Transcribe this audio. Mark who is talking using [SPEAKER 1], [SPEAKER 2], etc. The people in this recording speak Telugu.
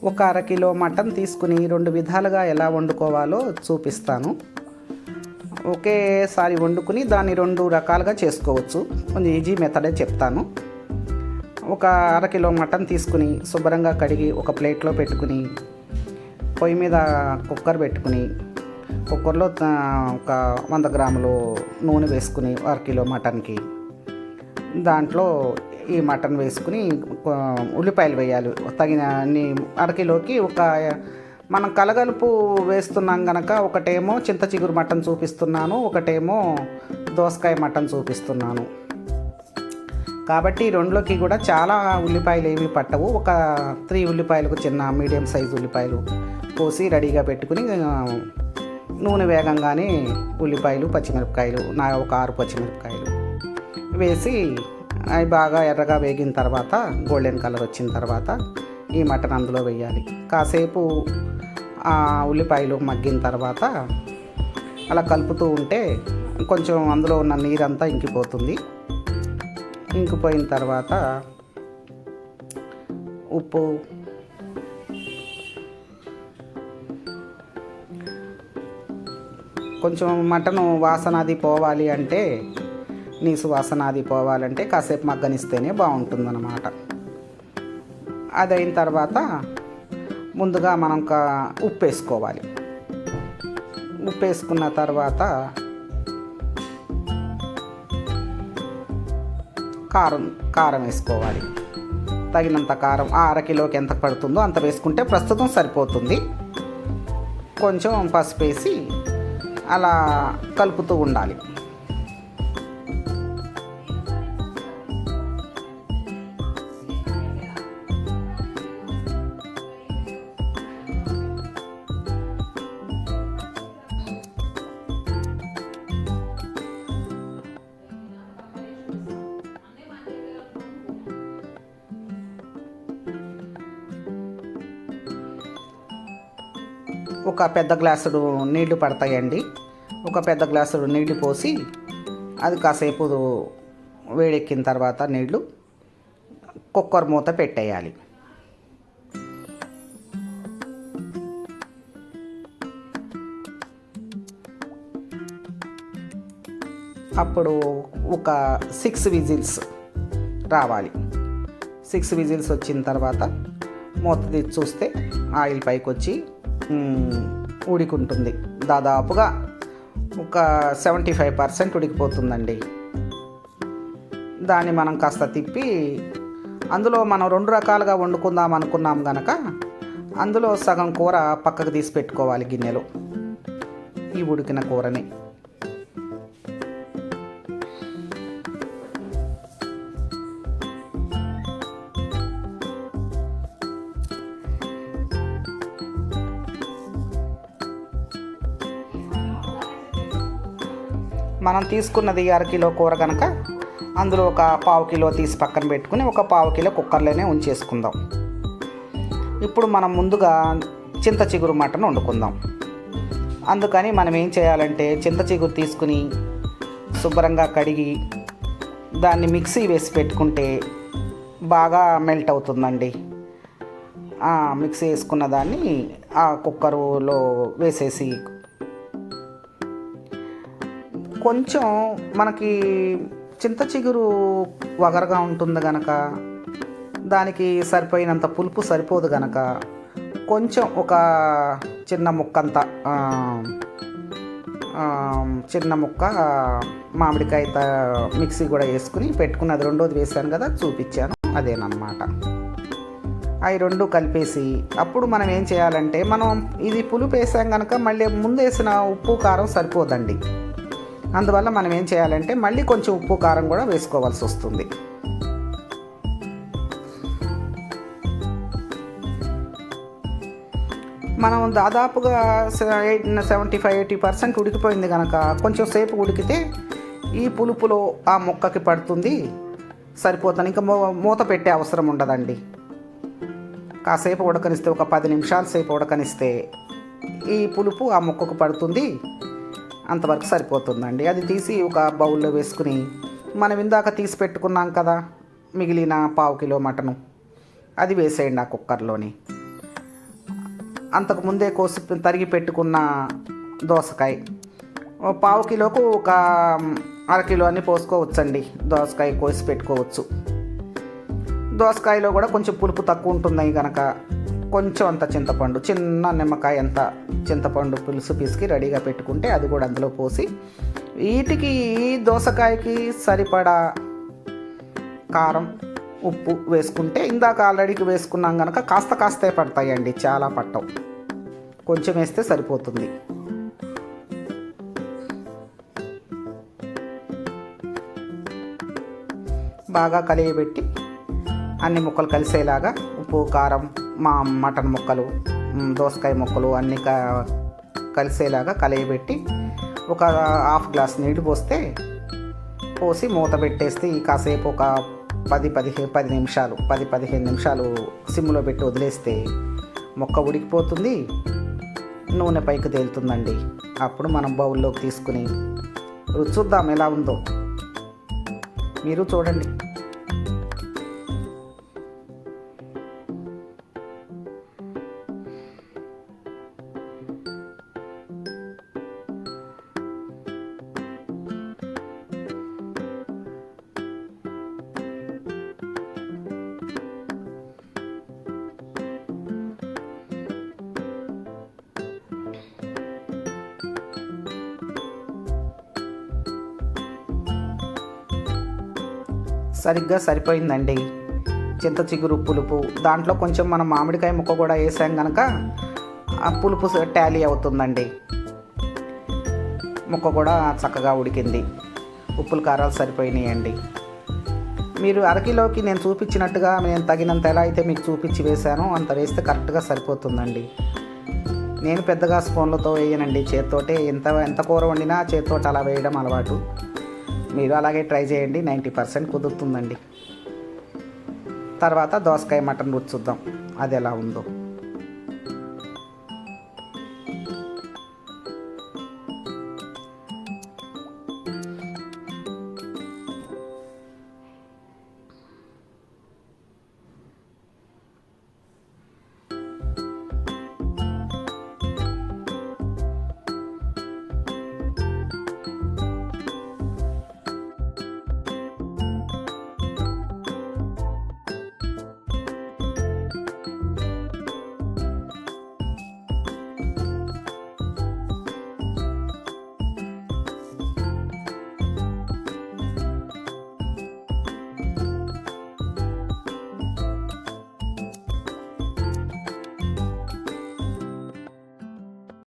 [SPEAKER 1] ఒక అరకిలో మటన్ తీసుకుని 2 విధాలుగా ఎలా వండుకోవాలో చూపిస్తాను. ఒకేసారి వండుకుని దాన్ని 2 రకాలుగా చేసుకోవచ్చు. కొంచెం ఈజీ మెథడే చెప్తాను. ఒక అరకిలో మటన్ తీసుకుని శుభ్రంగా కడిగి ఒక ప్లేట్లో పెట్టుకుని పొయ్యి మీద కుక్కర్ పెట్టుకుని కుక్కర్లో ఒక 100 గ్రాములు నూనె వేసుకుని అరకిలో మటన్కి దాంట్లో ఈ మటన్ వేసుకుని ఉల్లిపాయలు వేయాలి. తగిన అరకిలోకి మనం కలగలుపు వేస్తున్నాం కనుక ఒకటేమో చింత చిగురు మటన్ చూపిస్తున్నాను, ఒకటేమో దోసకాయ మటన్ చూపిస్తున్నాను. కాబట్టి రెండులోకి కూడా చాలా ఉల్లిపాయలు ఏమీ పట్టవు. ఒక 3 ఉల్లిపాయలకు చిన్న మీడియం సైజు ఉల్లిపాయలు కోసి రెడీగా పెట్టుకుని నూనె వేగంగానే ఉల్లిపాయలు పచ్చిమిరపకాయలు ఒక 6 పచ్చిమిరపకాయలు వేసి అవి బాగా ఎర్రగా వేగిన తర్వాత గోల్డెన్ కలర్ వచ్చిన తర్వాత ఈ మటన్ అందులో వేయాలి. కాసేపు ఆ ఉల్లిపాయలు మగ్గిన తర్వాత అలా కలుపుతూ ఉంటే కొంచెం అందులో ఉన్న నీరంతా ఇంకిపోతుంది. ఇంకిపోయిన తర్వాత ఉప్పు, కొంచెం మటన్ వాసన అది పోవాలి అంటే, నీసు వాసన అది పోవాలంటే కాసేపు మగ్గనిస్తేనే బాగుంటుందన్నమాట. అది అయిన తర్వాత ముందుగా మనం ఉప్పు వేసుకోవాలి. ఉప్పు వేసుకున్న తర్వాత కారం వేసుకోవాలి. తగినంత కారం అరకిలోకి ఎంత పడుతుందో అంత వేసుకుంటే ప్రస్తుతం సరిపోతుంది. కొంచెం పసుపు వేసి అలా కలుపుతూ ఉండాలి. ఒక పెద్ద గ్లాసుడు నీళ్లు పడతాయండి. ఒక పెద్ద గ్లాసుడు నీళ్లు పోసి అది కాసేపు వేడెక్కిన తర్వాత నీళ్లు కుక్కర్ మూత పెట్టేయాలి. అప్పుడు ఒక 6 విజిల్స్ రావాలి. 6 విజిల్స్ వచ్చిన తర్వాత మూత తీసి చూస్తే ఆయిల్ పైకి వచ్చి ఉడికుంటుంది. దాదాపుగా ఒక 75% ఉడికిపోతుందండి. దాన్ని మనం కాస్త తిప్పి అందులో మనం 2 రకాలుగా వండుకుందాం అనుకున్నాం కనుక అందులో సగం కూర పక్కకు తీసి పెట్టుకోవాలి గిన్నెలో, ఈ ఉడికిన కూరని. మనం తీసుకున్నది అరకిలో కూర కనుక అందులో ఒక 1/2 కిలో తీసి పక్కన పెట్టుకుని ఒక 1/2 కిలో కుక్కర్లోనే ఉంచేసుకుందాం. ఇప్పుడు మనం ముందుగా చింత చిగురు మటన్ వండుకుందాం. అందుకని మనం ఏం చేయాలంటే చింత చిగురు తీసుకుని శుభ్రంగా కడిగి దాన్ని మిక్సీ వేసి పెట్టుకుంటే బాగా మెల్ట్ అవుతుందండి. మిక్సీ వేసుకున్న దాన్ని ఆ కుక్కరులో వేసేసి కొంచెం మనకి చింత చిగురు వగరగా ఉంటుంది కనుక దానికి సరిపోయినంత పులుపు సరిపోదు కనుక కొంచెం ఒక చిన్న ముక్క మామిడికాయ మిక్సీ కూడా వేసుకుని పెట్టుకున్నది. రెండోది వేసాను కదా చూపించాను, అదేనమాట. అవి 2 కలిపేసి అప్పుడు మనం ఏం చేయాలంటే మనం ఇది పులుపు వేసాం కనుక మళ్ళీ ముందు వేసిన ఉప్పు కారం సరిపోదండి. అందువల్ల మనం ఏం చేయాలంటే మళ్ళీ కొంచెం ఉప్పు కారం కూడా వేసుకోవాల్సి వస్తుంది. మనం దాదాపుగా 75-80% ఉడికిపోయింది కనుక కొంచెం సేపు ఉడికితే ఈ పులుపులో ఆ ముక్కకి పడుతుంది, సరిపోతుంది. ఇంకా మూత పెట్టే అవసరం ఉండదండి. కాసేపు ఉడకనిస్తే ఒక 10 నిమిషాల సేపు ఉడకనిస్తే ఈ పులుపు ఆ ముక్కకు పడుతుంది. అంతవరకు సరిపోతుందండి. అది తీసి ఒక బౌల్లో వేసుకుని మనం ఇందాక తీసి పెట్టుకున్నాం కదా మిగిలిన 1/2 కిలో మటను, అది వేసేయండి ఆ కుక్కర్లోని. అంతకుముందే కోసి తరిగి పెట్టుకున్న దోసకాయ, ఓ పావు కిలోకు ఒక అరకిలో అని పోసుకోవచ్చండి. దోసకాయ కోసి పెట్టుకోవచ్చు. దోసకాయలో కూడా కొంచెం పులుపు తక్కువ ఉంటుంది కనుక కొంచెం అంత చింతపండు, చిన్న నిమ్మకాయ అంత చింతపండు పులుసు పిసికి రెడీగా పెట్టుకుంటే అది కూడా అందులో పోసి, వీటికి ఈ దోసకాయకి సరిపడా కారం ఉప్పు వేసుకుంటే, ఇందాక ఆల్రెడీకి వేసుకున్నాం కనుక కాస్తే పడతాయండి, చాలా పట్టవు. కొంచెం వేస్తే సరిపోతుంది. బాగా కలియబెట్టి అన్ని ముక్కలు కలిసేలాగా ఉప్పు కారం మటన్ ముక్కలు దోసకాయ ముక్కలు అన్నీ కలిసేలాగా కలియబెట్టి ఒక హాఫ్ గ్లాస్ నీళ్ళు పోసి మూత పెట్టేస్తే కాసేపు ఒక 10-15 నిమిషాలు సిమ్లో పెట్టి వదిలేస్తే మొక్క ఉడికిపోతుంది, నూనె పైకి తేలుతుందండి. అప్పుడు మనం బౌల్లోకి తీసుకుని రుచి చూద్దాం ఎలా ఉందో. మీరు చూడండి. సరిగ్గా సరిపోయిందండి. చింత చిగురు పులుపు, దాంట్లో కొంచెం మనం మామిడికాయ ముక్క కూడా వేసాం కనుక ఆ పులుపు టాలీ అవుతుందండి. ముక్క కూడా చక్కగా ఉడికింది, ఉప్పులు కారాలు సరిపోయినాయండి. మీరు అరకిలోకి నేను చూపించినట్టుగా నేను తగినంత ఎలా అయితే మీకు చూపించి వేసానో అంత వేస్తే కరెక్ట్గా సరిపోతుందండి. నేను పెద్దగా స్పూన్లతో వేయనండి, చేతితోటే ఎంత కూర వండినా చేతితోటి అలా వేయడం అలవాటు. మీరు అలాగే ట్రై చేయండి, 90% కుదురుతుందండి. తర్వాత దోసకాయ మటన్ రుచి చూద్దాం అది ఎలా ఉందో.